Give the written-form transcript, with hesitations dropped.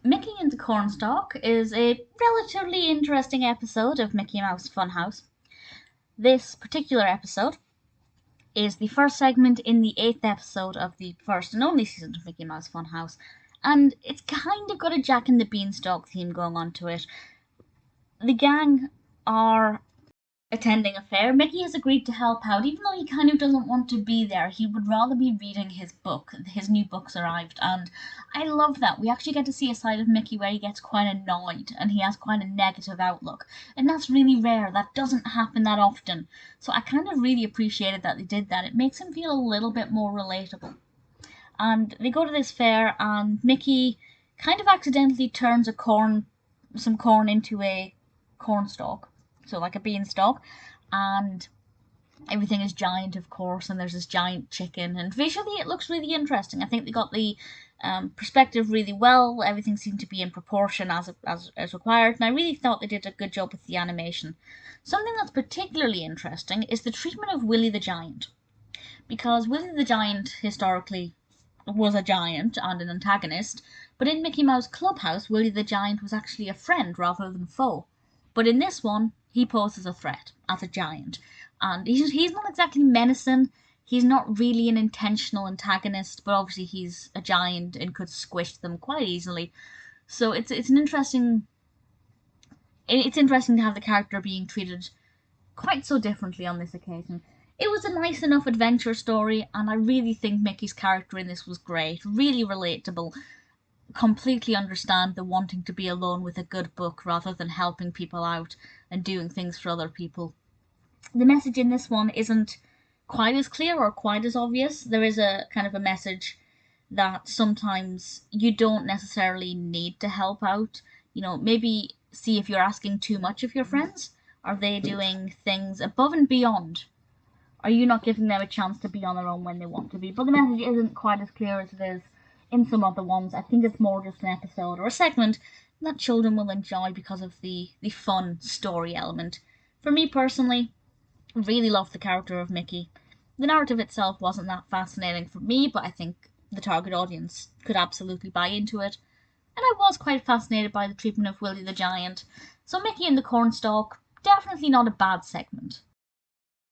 Mickey and the Cornstalk is a relatively interesting episode of Mickey Mouse Funhouse. This particular episode is the first segment in the 8th episode of the first and only season of Mickey Mouse Funhouse, and it's kind of got a Jack and the Beanstalk theme going on to it. The gang are attending a fair. Mickey has agreed to help out, even though he kind of doesn't want to be there. He would rather be reading his book. His new book's arrived, and I love that. We actually get to see a side of Mickey where he gets quite annoyed and he has quite a negative outlook, and that's really rare. That doesn't happen that often. So I kind of really appreciated that they did that. It makes him feel a little bit more relatable. And they go to this fair, and Mickey kind of accidentally turns some corn into a cornstalk, so like a beanstalk, and everything is giant, of course, and there's this giant chicken, and visually it looks really interesting. I think they got the perspective really well. Everything seemed to be in proportion as required, and I really thought they did a good job with the animation. Something that's particularly interesting is the treatment of Willie the Giant, because Willie the Giant historically was a giant and an antagonist, but in Mickey Mouse Clubhouse, Willie the Giant was actually a friend rather than foe. But in this one, he poses a threat as a giant. And he's not exactly menacing. He's not really an intentional antagonist, but obviously he's a giant and could squish them quite easily. So it's interesting to have the character being treated quite so differently on this occasion. It was a nice enough adventure story, and I really think Mickey's character in this was great, really relatable. Completely understand the wanting to be alone with a good book rather than helping people out and doing things for other people. The message in this one isn't quite as clear or quite as obvious. There is a kind of a message that sometimes you don't necessarily need to help out. Maybe see if you're asking too much of your friends. Are they doing things above and beyond? Are you not giving them a chance to be on their own when they want to be? But the message isn't quite as clear as it is in some other ones. I think it's more just an episode or a segment that children will enjoy because of the fun story element. For me personally, really loved the character of Mickey. The narrative itself wasn't that fascinating for me, but I think the target audience could absolutely buy into it. And I was quite fascinated by the treatment of Willie the Giant. So Mickey and the Cornstalk, definitely not a bad segment.